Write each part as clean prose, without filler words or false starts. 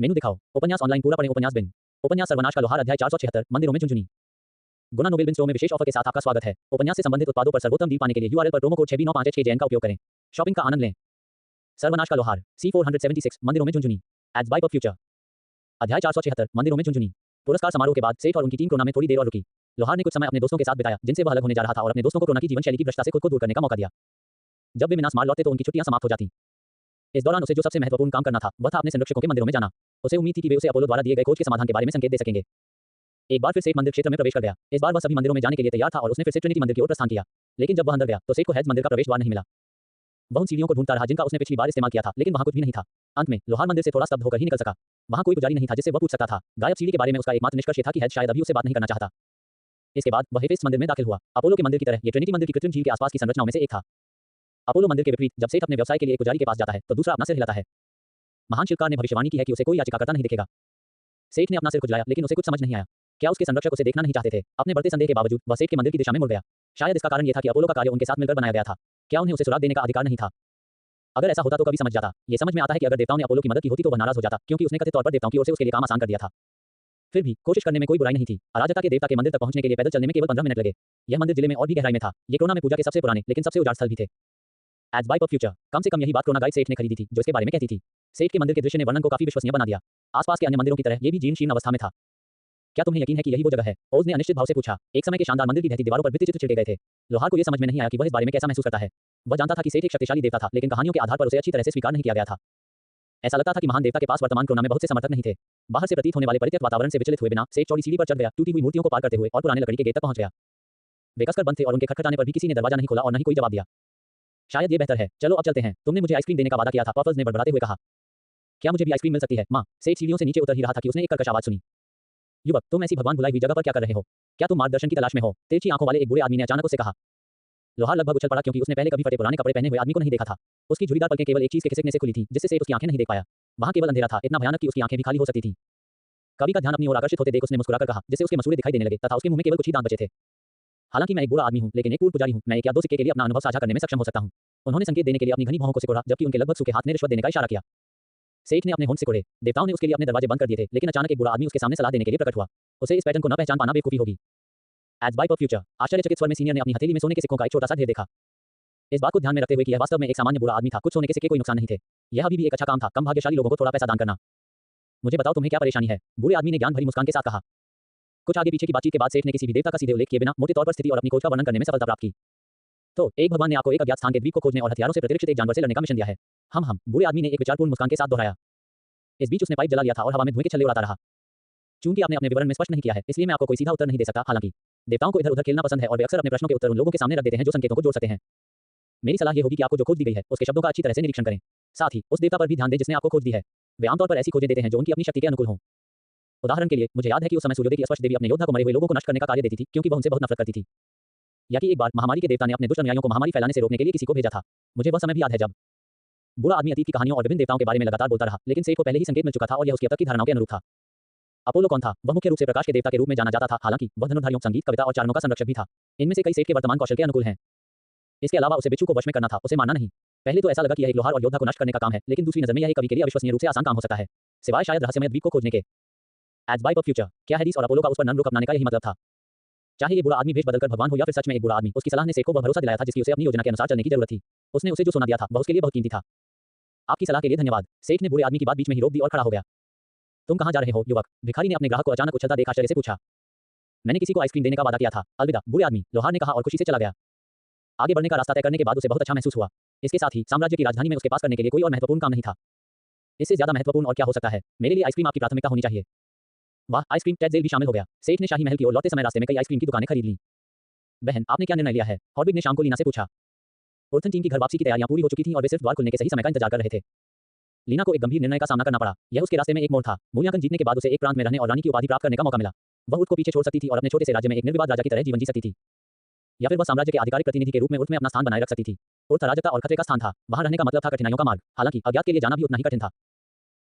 मेनू दिखाओ। उपन्यास ऑनलाइन पूरा पढ़ें। उपन्यास बिन। उपन्यास सर्वनाश का लोहार अध्याय 476 मंदिरों में झुनझुनी। गुना नोबेल बिन स्टोर में विशेष ऑफर के साथ आपका स्वागत है। उपन्यास से संबंधित उत्पादों पर सर्वोत्तम डील पाने के लिए यूआरएल पर प्रोमो कोड 6B95HKJN का उपयोग करें। शॉपिंग का आनंद लें। सर्वनाश का लोहार C476 मंदिरों में झुनझुनी। Ads by pop future. अध्याय 476 मंदिरों में झुनझुनी। पुरस्कार समारोह के बाद सेठ और उनकी टीम कोरोना में थोड़ी देर और रुकी। लोहार ने कुछ समय अपने दोस्तों के साथ बिताया जिनसे वह अलग होने जा रहा था और अपने दोस्तों को कोरोना की जीवन शैली की भ्रष्टता से खुद को दूर करने का मौका दिया। जब वे मिनास मार लौटे तो उनकी छुट्टियां समाप्त हो जाती। इस दौरान उसे जो सबसे महत्वपूर्ण काम करना था वह था अपने संरक्षकों के मंदिरों में जाना। उसे उम्मीद थी कि वे उसे अपोलो द्वारा दिए गए खोज के समाधान के बारे में संकेत दे सकेंगे। एक बार फिर सेठ मंदिर क्षेत्र में प्रवेश कर गया। इस बार वह सभी मंदिरों में जाने के लिए तैयार था और उसने फिर से ट्रिनिटी मंदिर की ओर प्रस्थान किया। लेकिन जब वह अंदर गया तो सेठ को हेड्स मंदिर का प्रवेश द्वार नहीं मिला। वह उन सीढ़ियों को ढूंढता रहा जिनका उसने पिछली बार इस्तेमाल किया था, लेकिन वहां कुछ भी नहीं था। अंत में लोहार मंदिर से थोड़ा स्तब्ध होकर ही निकल सका। वहां कोई पुजारी नहीं था जिससे वह पूछ सकता था। गायब सीढ़ी के बारे में उसका एकमात्र निष्कर्ष था कि हेड्स शायद अभी उससे बात नहीं करना चाहता। इसके बाद वह हेफेस्ट मंदिर में दाखिल हुआ। अपोलो के मंदिर की तरह ये ट्रिनिटी मंदिर की कृत्रिम झील के आसपास की संरचनाओं में से एक था। अपोलो मंदिर के विपरीत जब सेठ अपने व्यवसाय के लिए एक पुजारी के पास जाता है तो दूसरा अपना सिर हिलाता है। महान शिल्पकार ने भविष्यवाणी की है कि उसे कोई याचिकाकर्ता नहीं दिखेगा। सेठ ने अपना सिर खुजलाया लेकिन उसे कुछ समझ नहीं आया। क्या उसके संरक्षक उसे देखना नहीं चाहते थे? अपने बढ़ते संदेह के बावजूद वह सेठ के मंदिर की दिशा में मुड़ गया। शायद इसका कारण यह था कि अपोलो का कार्य उनके साथ मिलकर बनाया गया था। क्या उन्हें उसे सुराग देने का अधिकार नहीं था? अगर ऐसा होता तो कभी समझ जाता। ये समझ में आता है कि अगर देवताओं ने अपोलो की मदद की होती तो वह नाराज हो जाता, क्योंकि उसने कथित तौर पर देवताओं की ओर से उसके लिए काम आसान कर दिया था। फिर भी कोशिश करने में कोई बुराई नहीं थी। अराजकता के देवता के मंदिर तक पहुंचने के लिए पैदल चलने में केवल 15 मिनट लगे। यह मंदिर जिले में और भी गहराई में था। ये कोरोना में पूजा के सबसे पुराने लेकिन सबसे उजाड़ स्थल भी थे। Ads by pop future. कम से कम यही बात कोरोना गाइड सेठ ने खरीदी थी जो इसके बारे में कहती थी। सेठ के मंदिर के दृश्य ने वर्णन को काफी विश्वसनीय बना दिया। आसपास के अन्य मंदिरों की तरह ये भी जीर्ण शीर्ण अवस्था में था। क्या तुम्हें यकीन है कि यही वो जगह है? ओज ने अनिश्चित भाव से पूछा। एक समय के शानदार मंदिर की ढहती दीवारों पर भित्ति चित्र छिड़के गए थे। लोहार को यह समझ में नहीं आया कि वह इस बारे में कैसा महसूस करता है। वह जानता था कि सेठ एक शक्तिशाली देवता था, लेकिन कहानियों के आधार पर उसे अच्छी तरह से स्वीकार नहीं किया गया था। ऐसा लगता था कि महान देवता के पास वर्तमान कोरोना में बहुत से समर्थक नहीं थे। बाहर से प्रतीत होने वाले परित्यक्त वातावरण से विचलित हुए बिना सेठ चौड़ी सीढ़ी पर चढ़ गया, टूटी हुई मूर्तियों को पार करते हुए और पुराने लकड़ी के गेट तक पहुंच गया। वे कसकर बंद थे और उनके खटखटाने पर भी किसी ने दरवाजा नहीं खोला और न ही कोई जवाब दिया। शायद ये बेहतर है। चलो अब चलते हैं। तुमने मुझे आइसक्रीम देने का वादा किया था, पफल्स ने बड़बड़ाते हुए कहा। क्या मुझे भी आइसक्रीम मिल सकती है, माँ? सेठ सीढ़ियों से नीचे उतर ही रहा था कि उसने एक कर्कश आवाज सुनी। युवक, तुम ऐसी भगवान भुलाई हुई जगह पर क्या कर रहे हो? क्या तुम मार्गदर्शन की तलाश में हो? तिरछी आंखों वाले एक बूढ़े आदमी ने अचानक उससे कहा। लोहार लगभग उछल पड़ा क्योंकि उसने पहले कभी फटे पुराने कपड़े पहने हुए आदमी को नहीं देखा था। उसकी झुर्रीदार पलकें केवल एक चीज के खिसकने से खुली थी जिससे सेठ उसकी आंखें नहीं देख पाया। वहां केवल अंधेरा था, इतना भयानक कि उसकी आंखें भी खाली हो सकती थी। कवि का ध्यान अपनी ओर आकर्षित होते देख उसने मुस्कुराकर कहा, जिससे उसके मसूड़े दिखाई देने लगे तथा उसके मुंह में केवल कुछ ही दांत बचे थे। हालांकि मैं एक बूढ़ा आदमी हूं, लेकिन एक पूर्व पुजारी हूं। मैं एक या दो सिक्के के लिए अपना अनुभव साझा करने में सक्षम हो सकता हूं। उन्होंने संकेत देने के लिए अपनी घनी भौहों को सिकोड़ा, जबकि उनके लगभग सूखे हाथ ने रिश्वत देने का इशारा किया। सेठ ने अपने होंठ सिकोड़े। देवताओं ने उसके लिए अपने दरवाजे बंद कर दिए थे, लेकिन अचानक एक बूढ़ा आदमी उसके सामने सलाह देने के लिए प्रकट हुआ। उसे इस पैटर्न को न पहचान पाना बेवकूफी होगी। Ads by pop future. आश्चर्यचकित स्वर में सीनियर ने अपनी हथेली में सोने के सिक्कों का एक छोटा सा ढेर देखा। इस बात को ध्यान में रखते हुए कि यह वास्तव में एक सामान्य बूढ़ा आदमी था, कुछ सोने के सिक्के कोई नुकसान नहीं थे। यह अभी भी एक अच्छा काम था, कम भाग्यशाली लोगों को थोड़ा पैसा दान करना। मुझे बताओ तुम्हें क्या परेशानी है? बूढ़े आदमी ने ज्ञान भरी मुस्कान के साथ कहा। कुछ आगे पीछे की बातचीत के बाद सेठ ने किसी भी देवता का सीधे उल्लेख किए बिना मोटे तौर पर स्थिति और अपनी खोज का वर्णन करने में सफलता प्राप्त की। तो एक भगवान ने आपको एक अज्ञात स्थान के द्वीप को खोजने और हथियारों से प्रतिरक्षित एक जानवर से लड़ने का मिशन दिया है। हम बूढ़े आदमी ने एक विचारपूर्ण मुस्कान के साथ दोहराया। इस बीच उसने पाइप जला लिया था और हवा में धुएं के छल्ले उड़ाता रहा। चूंकि आपने अपने विवरण में स्पष्ट नहीं किया है, इसलिए मैं आपको कोई सीधा उत्तर नहीं दे सकता। हालांकि देवताओं को इधर उधर खेलना पसंद है और वे अक्सर अपने प्रश्नों के उत्तर उन लोगों के सामने रख देते हैं जो संकेतों को जोड़ सकते हैं। मेरी सलाह यह होगी कि आपको जो खोज दी गई है उसके शब्दों का अच्छी तरह से निरीक्षण करें। साथ ही उस देवता पर भी ध्यान दें जिसने आपको खोज दी है। वे आमतौर पर ऐसी खोजें देते हैं जो उनकी अपनी शक्ति के अनुकूल हों। उदाहरण के लिए, मुझे याद है कि उस समय सूर्योदय की अस्पष्ट देवी अपने योद्धा को मरे हुए लोगों को नष्ट करने का कार्य देती थी क्योंकि वह उनसे बहुत नफरत करती थी। या कि एक बार महामारी के देवता ने अपने दुष्ट अनुयायियों को महामारी फैलाने से रोकने के लिए किसी को भेजा था। मुझे वह समय भी याद है जब बूढ़ा आदमी अतीत की कहानियों और विभिन्न देवताओं के बारे में लगातार बोलता रहा, लेकिन सेठ को पहले ही संकेत मिल चुका था और यह उसकी अब तक की धारणाओं के अनुरूप था। अपोलो कौन था? वह मुख्य रूप से प्रकाश के देवता के रूप में जाना जाता था, हालांकि वह धनुर्धारियों, संगीत, कविता और चारणों का संरक्षक भी था। इनमें से कई सेठ के वर्तमान कौशल के अनुकूल हैं। इसके अलावा उसे बिच्छू को वश में करना था, उसे मारना नहीं। पहले तो ऐसा लगा कि यह एक लोहार और योद्धा को नष्ट करने का काम है, लेकिन दूसरी नजर में यह एक कवि के लिए अविश्वसनीय रूप से आसान काम हो सकता है, सिवाय शायद रहस्यमय द्वीप को खोजने के। Ads by pop future. क्या हैडिस और अपोलो का उस पर नर्म रुख अपनाने का यही मतलब था? चाहे ये बुरा आदमी भेष बदलकर भगवान हो या फिर सच में एक बुरा आदमी, उसकी सलाह ने सेठ को वह भरोसा दिलाया था जिसकी उसे अपनी योजना के अनुसार चलने की जरूरत थी। उसने उसे जो सोना दिया था वह उसके लिए बहुत कीमती था। आपकी सलाह के लिए धन्यवाद। सेठ ने बूढ़े आदमी की बात बीच में ही रोक दी और खड़ा हो गया। तुम कहां जा रहे हो, युवक? भिखारी ने अपने ग्राहक को अचानक उछलता देख आश्चर्य से पूछा। मैंने किसी को आइसक्रीम देने का वादा किया था। अलविदा, बूढ़े आदमी, लोहार ने कहा और खुशी से चला गया। आगे बढ़ने का रास्ता तय करने के बाद उसे बहुत अच्छा महसूस हुआ। इसके साथ ही साम्राज्य की राजधानी में उसके पास करने के लिए कोई और महत्वपूर्ण काम नहीं था। इससे ज्यादा महत्वपूर्ण और क्या हो सकता है? मेरे लिए आइसक्रीम आपकी प्राथमिकता होनी चाहिए। वाह, आइसक्रीम टैटजेल भी शामिल हो गया। सेठ ने शाही महल की ओर लौटते समय रास्ते में कई आइसक्रीम की दुकानें खरीद ली। बहन, आपने क्या निर्णय लिया है? हॉर्बिग ने शाम को लीना से पूछा। उर्थन टीम की घर वापसी की तैयारियां पूरी हो चुकी थीं और वे सिर्फ द्वार खुलने के सही समय का इंतजार कर रहे थे। लीना को एक गंभीर निर्णय का सामना करना पड़ा। यह उसके रास्ते में एक मोड़ था। मूल्यांकन जीतने के बाद उसे एक प्रांत में रहने और रानी की उपाधि प्राप्त करने का मौका मिला। वह उठ को पीछे छोड़ सकती थी और अपने छोटे से राज्य में एक निर्विवाद राजा की तरह जीवन जी सकती थी, या फिर वह साम्राज्य के आधिकारिक प्रतिनिधि के रूप में उर्थ में अपना स्थान बनाए रख सकती थी। उर्थ अराजकता और खतरे का स्थान था। वहां रहने का मतलब था कठिनाइयों का मार्ग, हालांकि अज्ञात के लिए जाना भी उतना ही कठिन था।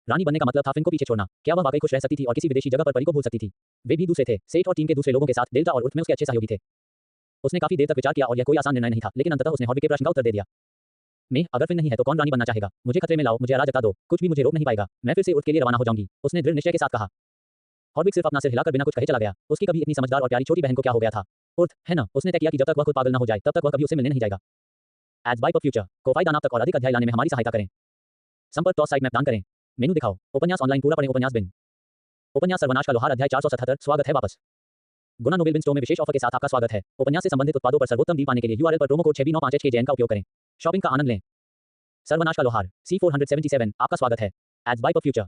रानी बनने का मतलब था फिन को पीछे छोड़ना। क्या वह वाकई खुश रह सकती थी और किसी विदेशी जगह पर परी को भूल सकती थी? वे भी दूसरे थे। सेठ और टीम के दूसरे लोगों के साथ डेल्टा और उर्थ में उसके अच्छे सहयोगी थे। उसने काफी देर तक विचार किया और यह कोई आसान निर्णय नहीं था, लेकिन अंततः उसने हॉर्बिग के प्रश्न का उत्तर दे दिया। मैं अगर फिर नहीं है तो कौन रानी बनना चाहेगा? मुझे खतरे में लाओ, मुझे अराजकता दो, कुछ भी मुझे रोक नहीं पाएगा। मैं फिर से उठ के लिए रवाना हो जाऊंगी, उसने दृढ़ निश्चय के साथ कहा। हॉर्विक सिर्फ अपना सिर हिलाकर बिना कुछ कहे चला गया। उसकी कभी इतनी समझदार और प्यारी छोटी बहन को क्या हो गया था? उर्थ, है ना? उसने तय किया कि जब तक वह खुद पागल न हो जाए तब तक वह कभी उसे मिलने नहीं जाएगा। एज बाय फ्यूचर को फायदा तक और अधिक अध्याय लाने में हमारी सहायता करें। संपर्क टॉस साइट में दान करें। मेनू दिखाओ। उपन्यास ऑनलाइन पूरा पढ़ें। उपन्यास बिन। उपन्यास सर्वनाश का लोहार अध्याय 477। स्वागत है वापस। गुना नोबेल बिन स्टोर में विशेष ऑफर के साथ आपका स्वागत है। उपन्यास से संबंधित उत्पादों पर सर्वोत्तम डील पाने के लिए यूआरएल पर प्रोमो कोड 6B95HKJN का उपयोग करें। शॉपिंग का आनंद लें। सर्वनाश का लोहार C477 आपका स्वागत है। एज बाय फ्यूचर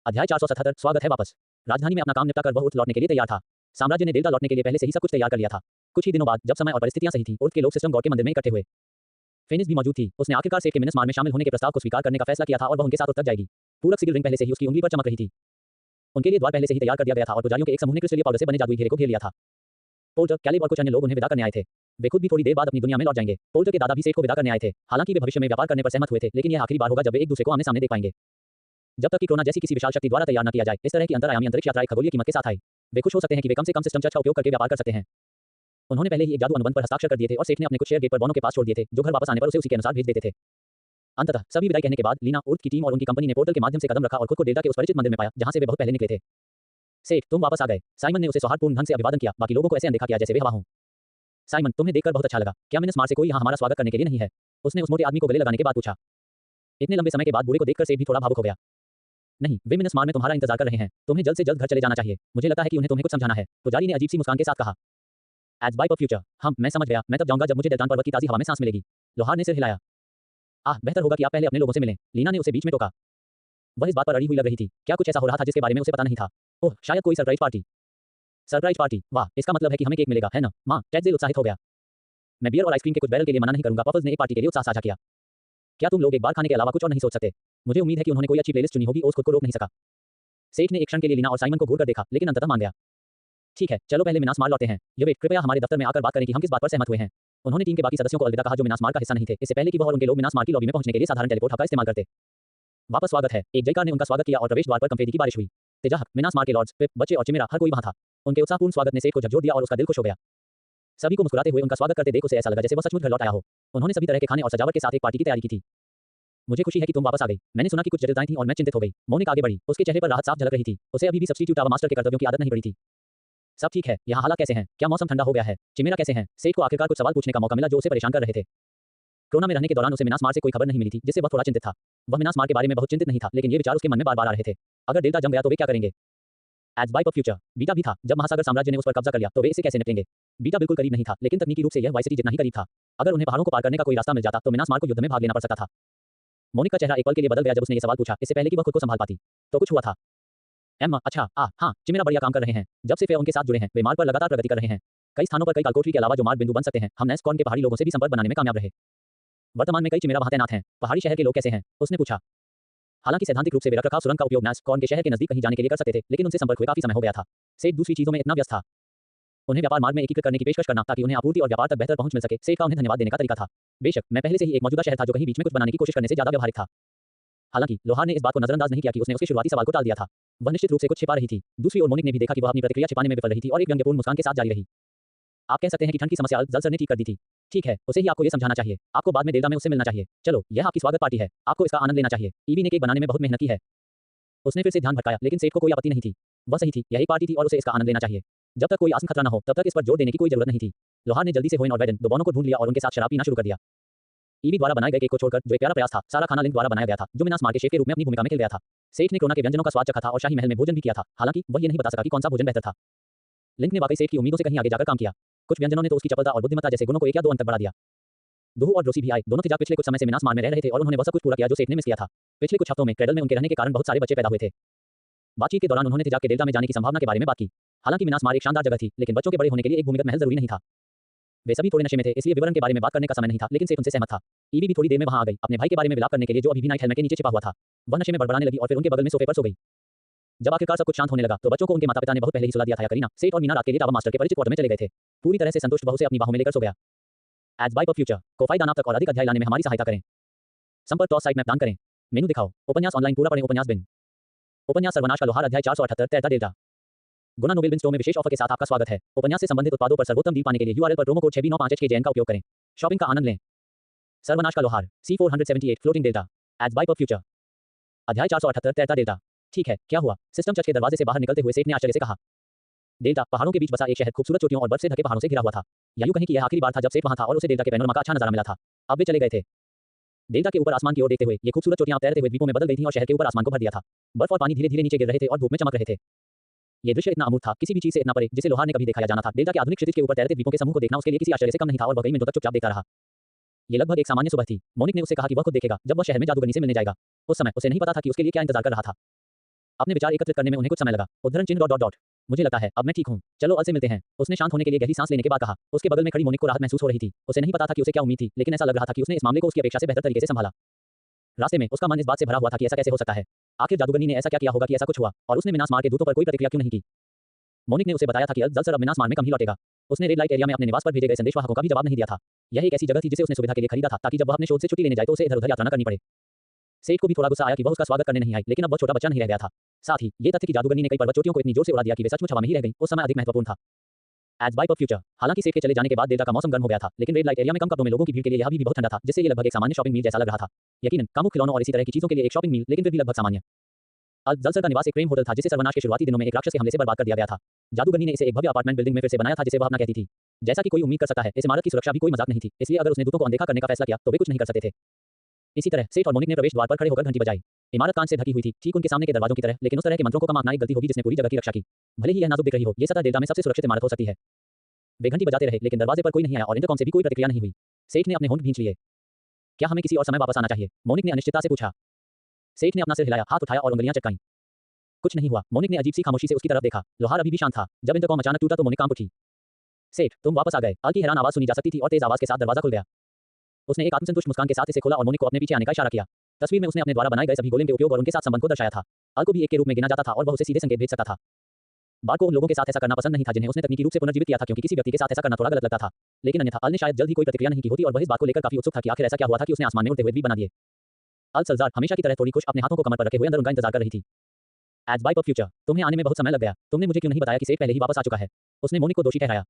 अध्याय 477। स्वागत है वापस। राजधानी में अपना काम निपटाकर वह उर्थ लौटने के लिए तैयार था। साम्राज्य ने डेल्टा लौटने के लिए पहले से ही सब कुछ तैयार कर लिया था। कुछ ही दिनों बाद जब समय और परिस्थितियां सही थी, उर्थ के लोग सिस्टम गॉड के मंदिर में इकट्ठे हुए। फेनिस भी मौजूद थी। उसने आखिरकार सेठ के मिनस मार में शामिल होने के प्रस्ताव को स्वीकार करने का फैसला किया था और वह उनके साथ उठ तक जाएगी। पूरक सिगिल रिंग पहले से ही उसकी उंगली पर चमक रही थी। उनके लिए द्वार पहले से ही तैयार कर दिया गया था और पुजारियों के एक समूह ने क्रिस्टलीय पाउडर से बने जादुई घेरे को घेर लिया था। पोल्टर, कैलिब और कुछ अन्य लोग उन्हें विदा करने आए थे। वे खुद भी थोड़ी देर बाद अपनी दुनिया में लौट जाएंगे। पोल्टर के दादा भी सेठ को विदा करने आए थे। हालांकि वे भविष्य में व्यापार करने पर सहमत हुए थे, लेकिन यह आखिरी बार होगा जब वे एक दूसरे को आमने सामने देख पाएंगे। जब तक कि क्रोना जैसी किसी विशाल शक्ति द्वारा तैयार न किया जाए, इस तरह की अंतरआयामी अंतरिक्ष यात्रा एक खगोलीय कीमत के साथ आई। वे खुश हो सकते हैं कि वे कम से कम सिस्टम चर्च का उपयोग करके व्यापार कर सकते हैं। उन्होंने पहले ही एक जादू अनुबंध पर हस्ताक्षर कर दिए थे और सेठ ने अपने कुछ शेयर गेट पर बॉनो के पास छोड़ दिए थे, जो घर वापस आने पर उसे उसी के अनुसार भेज देते थे। अंततः सभी विदाई कहने के बाद लीना, उर्थ की टीम और उनकी कंपनी ने पोर्टल के माध्यम से कदम रखा और खुद को डेल्टा के उस परिचित मंदिर में पाया जहां से वे बहुत पहले निकले थे। सेठ, तुम वापस आ गए। साइमन ने उसे सौहार्दपूर्ण ढंग से अभिवादन किया, बाकी लोगों को ऐसे अनदेखा किया जैसे वे हवा हों। साइमन, तुम्हें देखकर बहुत अच्छा लगा। क्या मिनस मार से कोई यहाँ हमारा स्वागत करने के लिए नहीं है? उसने उस मोटे आदमी को गले लगाने के बाद पूछा। इतने लंबे समय के बाद बूढ़े को देखकर सेठ भी थोड़ा भावुक हो गया। नहीं, वे मिनस मार में तुम्हारा इंतजार कर रहे हैं। तुम्हें जल्द से जल्द घर चले जाना चाहिए। मुझे लगता है कि उन्हें तुम्हें कुछ समझाना है। पुजारी ने अजीब सी मुस्कान के साथ कहा। एज बाय फ्यूचर, मैं समझ गया। मैं तब जाऊंगा जब मुझे डेल्टान पर्वत की ताजी हवा में सांस मिलेगी। लोहार ने सिर हिलाया। बेहतर होगा कि आप पहले अपने लोगों से मिलें। लीना ने उसे बीच में टोका। वह इस बात पर अड़ी हुई लग रही थी। क्या कुछ ऐसा हो रहा था जिसके बारे में उसे पता नहीं था? ओह, शायद कोई सरप्राइज पार्टी। सरप्राइज पार्टी, वाह, इसका मतलब है कि हमें केक मिलेगा, है ना? माँ, टैटजेल उत्साहित हो गया। मैं बियर और आइसक्रीम के कुछ बैरल के लिए मना नहीं करूंगा। पफल्स ने एक पार्टी के लिए उत्साह साझा किया। क्या तुम लोग एक बार खाने के अलावा कुछ और नहीं सोच सकते? मुझे उम्मीद है कि उन्होंने कोई अच्छी प्लेलिस्ट चुनी होगी। ओस खुद को रोक नहीं सका। सेठ ने एक क्षण के लिए लीना और साइमन को घूरकर देखा, लेकिन अंततः मान गया। ठीक है, चलो पहले मिनास मार लौटते हैं। यवेट, कृपया हमारे दफ्तर में आकर बात करें कि हम किस बात पर सहमत हुए हैं। उन्होंने टीम के बाकी सदस्यों को अलविदा कहा जो मिनास मार का हिस्सा नहीं थे, इससे पहले कि वह और उनके लोग मिनास मार की लॉबी में पहुंचने के लिए साधारण टेलीपोर्ट हब का इस्तेमाल करते। वापस स्वागत है। एक जयकार ने उनका स्वागत किया और प्रवेश द्वार पर कंफेटी की बारिश हुई। तेजाहक, मिनास मार के लॉर्ड्स, पिप, बच्चे और चिमेरा, हर कोई वहां था। उनके उत्साहपूर्ण स्वागत ने सेठ को झकझोर दिया और उसका दिल खुश हो गया। सभी को मुस्कुराते हुए उनका स्वागत करते देख उसे ऐसा लगा जैसे वह सचमुच घर लौट आया हो। उन्होंने सभी तरह के खाने और सजावट के साथ एक पार्टी की तैयारी की थी। मुझे खुशी है कि तुम वापस आ गई। मैंने सुना कि कुछ जटिलताएं थीं और मैं चिंतित हो गई। मोनिका आगे बढ़ी। उसके चेहरे पर राहत साफ झलक रही थी। उसे अभी भी सब्स्टिट्यूट टावर मास्टर के कर्तव्यों की आदत नहीं पड़ी थी। सब ठीक है। यहाँ हालात कैसे हैं? क्या मौसम ठंडा हो गया है? चिमेरा कैसे हैं? सेठ को आखिरकार कुछ सवाल पूछने का मौका मिला जो उसे परेशान कर रहे थे। कोरोना में रहने के दौरान उसे मिनास मार से कोई खबर नहीं मिली थी, जिससे वह थोड़ा चिंतित था। वह मिनास मार के बारे में बहुत चिंतित नहीं था, लेकिन ये विचार उसके मन में बार-बार आ रहे थे। अगर डेल्टा जम गया तो वे क्या करेंगे? एज बाय फ्यूचर, बीटा भी था। जब महासागर साम्राज्य ने उस पर कब्जा कर लिया तो वे इसे कैसे निपटेंगे? बीटा बिल्कुल करीब नहीं था, लेकिन तकनीकी रूप से यह वाई सिटी जितना ही करीब था। अगर उन्हें पहाड़ों को पार करने का कोई रास्ता मिल जाता तो मिनास मार को युद्ध में भाग लेना पड़ सकता था। मोनिका का चेहरा एक पल के लिए बदल गया जब उसने ये सवाल पूछा, इससे पहले कि वह खुद को संभाल पाती। तो कुछ हुआ था? एम्मा, अच्छा, हाँ, चिमेरा बढ़िया काम कर रहे हैं। जब से वे उनके साथ जुड़े हैं, वे मार्ग पर लगातार प्रगति कर रहे हैं। कई स्थानों पर कई कालकोठरी के अलावा जो मार्ग बिंदु बन सकते हैं, हम नेस्कॉर्न के पहाड़ी लोगों से भी संपर्क बनाने में कामयाब रहे। वर्तमान में कई चिमेरा वहां तैनात हैं। पहाड़ी शहर के लोग कैसे हैं? उसने पूछा। हालांकि सैद्धांतिक रूप से वे रखरखाव सुरंग का उपयोग नेस्कॉर्न के शहर के नजदीक कहीं जाने के लिए कर सकते थे, लेकिन उनसे संपर्क हुए काफी समय हो गया था। सेठ दूसरी चीजों में इतना व्यस्त था। उन्हें व्यापार मार्ग में एकीकृत करने की पेशकश करना ताकि उन्हें आपूर्ति और व्यापार तक बेहतर पहुंच मिल सके। सेठ का उन्हें धन्यवाद देने का तरीका था। बेशक, मैं पहले से ही एक मौजूदा शहर था जो कहीं बीच में कुछ बनाने की कोशिश करने से ज्यादा व्यवहारिक था। हालांकि लोहार ने इस बात को नजरअंदाज नहीं किया कि उसने उसके शुरुआती सवाल को टाल दिया था। वह निश्चित रूप से कुछ छिपा रही थी। दूसरी ओर मोनिक ने भी देखा कि वह अपनी प्रतिक्रिया छिपाने में विफल रही थी और एक व्यंग्यपूर्ण मुस्कान के साथ जारी रही। आप कह सकते हैं कि ठंड की समस्या जल्द सर ने ठीक कर दी थी। ठीक है, उसे ही आपको ये समझाना चाहिए। आपको बाद में डेल्टा में उससे मिलना चाहिए। चलो, यह आपकी स्वागत पार्टी है। आपको इसका आनंद लेना चाहिए। ईवी ने केक बनाने में बहुत मेहनत की है। उसने फिर से ध्यान भटकाया, लेकिन सेठ को कोई आपत्ति नहीं थी। वह सही थी, यही पार्टी थी और उसे इसका आनंद लेना चाहिए। जब तक कोई आत्म खतरा न हो तब तक इस पर जोर देने की कोई जरूरत नहीं थी। लोहार ने जल्दी से होइन और वेडन दोनों को ढूंढ लिया और उनके साथ शराब पीना शुरू कर दिया। ईवी द्वारा बनाए गए केक को छोड़कर जो एक प्यारा प्रयास था, सारा खाना लिंक द्वारा बनाया गया था, जो मिनास मार के शेफ के रूप में अपनी भूमिका में खिल गया था। सेठ ने कोरोना के व्यंजनों का स्वाद चखा था और शाही महल में भोजन भी किया था। हालांकि वह ये नहीं बता सका कि कौन सा भोजन बेहतर था। लिंक ने वाकई सेठ की उम्मीदों से कहीं आगे जाकर काम किया। कुछ व्यंजनों ने तो उसकी चपलता और बुद्धिमत्ता जैसे गुणों को एक या दो अंक तक बढ़ा दिया। दुहू और रोसी भी आए। दोनों तेजाब पिछले कुछ समय से मिनास मार में रह रहे थे और उन्होंने वह सब कुछ पूरा किया जो सेठ ने मिस किया था। पिछले कुछ हफ्तों में क्रेडल में उनके रहने के कारण बहुत सारे बच्चे पैदा हुए थे। बातचीत के दौरान उन्होंने तेजाब के डेल्टा में जाने की संभावना के बारे में बात की। हालांकि मिनास मार एक शानदार जगह थी, लेकिन बच्चों के बड़े होने के लिए एक भूमिगत महल जरूरी नहीं था। वे सभी थोड़े नशे में थे, इसलिए विवरण के बारे में बात करने का समय नहीं था, लेकिन सेठ उनसे सहमत था। ईवी भी थोड़ी देर में वहां आ गई, अपने भाई के बारे में विलाप करने के लिए जो अभी भी नाइट हेलमेट के नीचे छिपा हुआ था। वह नशे में बड़बड़ाने लगी और फिर उनके बगल में सोफे पर सो गई। जब आखिरकार सब कुछ शांत होने लगा तो बच्चों को उनके माता-पिता ने बहुत पहले ही सुला दिया था। करीना, सेठ और मीना रात के लिए टावर मास्टर के परिचित क्वार्टर में चले गए थे। पूरी तरह से संतुष्ट बहू से अपनी बाहों में लेकर सो गया। एज बाय फ्यूचर को फायदा तक और अधिक अध्याय लाने में हमारी सहायता करें। संपर्क टॉस साइट में दान करें। मेनू दिखाओ। उपन्यास ऑनलाइन पूरा पढ़ें। उपन्यास बिन। उपन्यास सर्वनाश का लोहार अध्याय 478 तेटा डेल्टा। गुना नोबेल बिन स्टोर में विशेष ऑफर के साथ आपका स्वागत है। उपन्यास से संबंधित उत्पादों पर सर्वोत्तम डील पाने के लिए यूआरएल पर प्रोमो कोड 6B95HKJN का उपयोग करें। शॉपिंग का आनंद लें। सर्वनाश का लोहार C478 floating delta ads by पर फ्यूचर। अध्याय 478 तैरता डेल्टा। ठीक है, क्या हुआ? सिस्टम चर्च के दरवाजे से बाहर निकलते हुए सेठ ने आश्चर्य से कहा। डेल्टा पहाड़ों के बीच बसा एक शहर खूबसूरत चोटियों और बर्फ से ढके पहाड़ों से घिरा हुआ था। या यूं कहीं कि यह आखिरी बार था जब सेठ वहां था और उसे डेल्टा के पैनोरमा का अच्छा नजारा मिला था। अब वे चले गए थे। डेल्टा के ऊपर आसमान की ओर देखते हुए ये खूबसूरत चोटियां तैरते हुए द्वीपों में बदल गई थीं और शहर के ऊपर आसमान को भर दिया था। बर्फ और पानी धीरे-धीरे नीचे गिर रहे थे और धूप में चमक रहे थे। ये दृश्य इतना अमूर्त था, किसी भी चीज से इतना परे जिसे लोहार ने कभी देखा या जाना था। डेल्टा के आधुनिक क्षितिज के ऊपर तैरते द्वीपों के समूह को देखना उसके लिए किसी आश्चर्य से कम नहीं था और वह कई मिनटों तक चुपचाप देखता रहा। ये लगभग एक सामान्य सुबह थी। मोनिक ने उससे कहा कि वह खुद देखेगा जब वह शहर में जादूगरनी से मिलने जाएगा। उस समय उसे नहीं पता था कि उसके लिए क्या इंतजार कर रहा था। अपने विचार एकत्रित करने में उन्हें कुछ समय लगा। उद्धरण चिन्ह डॉट डॉट डॉट। मुझे लगता है अब मैं ठीक हूँ। चलो अल से मिलते हैं। उसने शांत होने के लिए गहरी सांस लेने के बाद कहा। उसके बगल में खड़ी मोनिक को राहत महसूस हो रही थी। उसे नहीं पता था कि उसे क्या उम्मीद थी, लेकिन ऐसा लग रहा था कि उसने इस मामले को उसकी अपेक्षा से बेहतर तरीके से संभाला। रास्ते में उसका मन इस बात से भरा हुआ था कि ऐसा कैसे हो सकता है। आखिर जादूगरनी ने ऐसा क्या किया होगा कि ऐसा कुछ हुआ, और उसने मिनास मार के दूतों पर कोई प्रतिक्रिया क्यों नहीं की। मोनिक ने उसे बताया था कि जल्द अब मिनास मार में कम ही लौटेगा। उसने रेड लाइट एरिया में अपने निवास पर भेजे गए संदेशवाहकों का भी जवाब नहीं दिया था। यह एक ऐसी जगह थी जिसे उसने सुविधा के लिए खरीदा था ताकि जब वह अपने शोध से छुट्टी लेने जाए तो उसे इधर-उधर यात्रा न करनी पड़े। सेठ को भी थोड़ा गुस्सा आया कि वह उसका स्वागत करने नहीं आई, लेकिन अब वह छोटा बच्चा नहीं रह गया था। साथ ही ये तथ्य कि जादूगरनी ने कई पर्वत चोटियों को इतनी जोर से उड़ा दिया कि वे सचमुच हवा में ही रह गईं, उस समय अधिक महत्वपूर्ण था। एड्स बाय पर फ्यूचर। हालांकि सेठ के चले जाने के बाद डेल्टा का मौसम गर्म हो गया था, लेकिन रेड लाइट एरिया में कम कपड़ों में लोगों की भीड़ के लिए यह भी बहुत ठंडा था, जिससे ये लगभग एक सामान्य शॉपिंग मील जैसा लग रहा था। यकीनन कामुक खिलौनों और इसी तरह की चीजों के लिए एक शॉपिंग मील, लेकिन फिर भी लगभग सामान्य। जलसर का निवास एक प्रेम होटल था जिसे सर्वनाश के शुरुआती दिनों में एक राक्षस के हमले से बर्बाद कर दिया गया था। जादूगरनी ने इसे एक भव्य अपार्टमेंट बिल्डिंग में फिर से बनाया था जिसे वह अपना कहती थी। जैसा कि कोई उम्मीद कर सकता है, इस इमारत की सुरक्षा भी कोई मजाक नहीं थी, इसलिए अगर उसने दूतों को अनदेखा करने का फैसला किया तो वे कुछ नहीं कर सकते थे। इसी तरह सेठ और मोनिक ने प्रवेश द्वार पर खड़े होकर घंटी बजाई। इमारत कांच से ढकी हुई थी, ठीक उनके सामने के दरवाजों की तरह, लेकिन उस तरह के मंत्रों को कम आंकना एक गलती होगी जिसने पूरी जगह की रक्षा की। भले ही यह नाजुक दिख रही हो, ये सतह डेल्टा में सबसे सुरक्षित इमारत हो सकती है। वे घंटी बजाते रहे, लेकिन दरवाजे पर कोई नहीं आया और इंटरकॉम से भी कोई प्रतिक्रिया नहीं हुई। सेठ ने अपने होंठ भींच लिए। क्या हमें किसी और समय वापस आना चाहिए? मोनिक ने अनिश्चितता से पूछा। सेठ ने अपना सिर हिलाया, हाथ उठाया और उंगलियां चटकाईं। कुछ नहीं हुआ। मोनिक ने अजीब सी खामोशी से उसकी तरफ देखा। लोहार अभी भी शांत था। जब इंटरकॉम अचानक टूटा तो मोनिक कांप उठी। सेठ, तुम वापस आ गए। अल की हैरान आवाज सुनी जा सकती थी और तेज आवाज के साथ दरवाजा खुल गया। उसने एक आत्मसंतुष्ट मुस्कान के साथ इसे खोला और मोनिक को अपने पीछे आने का इशारा किया। तस्वीर में उसने अपने द्वारा बनाए गए सभी गोलेम के उपयोग और उनके साथ संबंध को दर्शाया था। अल को भी एक के रूप में गिना जाता था और वह उसे सीधे संकेत भेज सकता था। बार को उन लोगों के साथ ऐसा करना पसंद नहीं था जिन्हें उसने तकनीकी रूप से पुनर्जीवित किया था, क्योंकि किसी व्यक्ति के साथ ऐसा करना थोड़ा गलत लगता था। लेकिन अन्यथा अल ने शायद जल्द ही कोई प्रतिक्रिया नहीं की होती और वह इस बात को लेकर काफी उत्सुक था कि आखिर ऐसा क्या हुआ था कि उसने आसमान में उड़ते हुए द्वीप बना दिए। अल सल्जार हमेशा की तरह थोड़ी खुश अपने हाथों को कमर पर रखे हुए अंदर उनका इंतजार कर रही थी। एड्स बाय पर फ्यूचर। तुम्हें आने में बहुत समय लग गया। तुमने मुझे क्यों नहीं बताया कि सेठ पहले ही वापस आ चुका है? उसने मोनिक को दोषी ठहराया।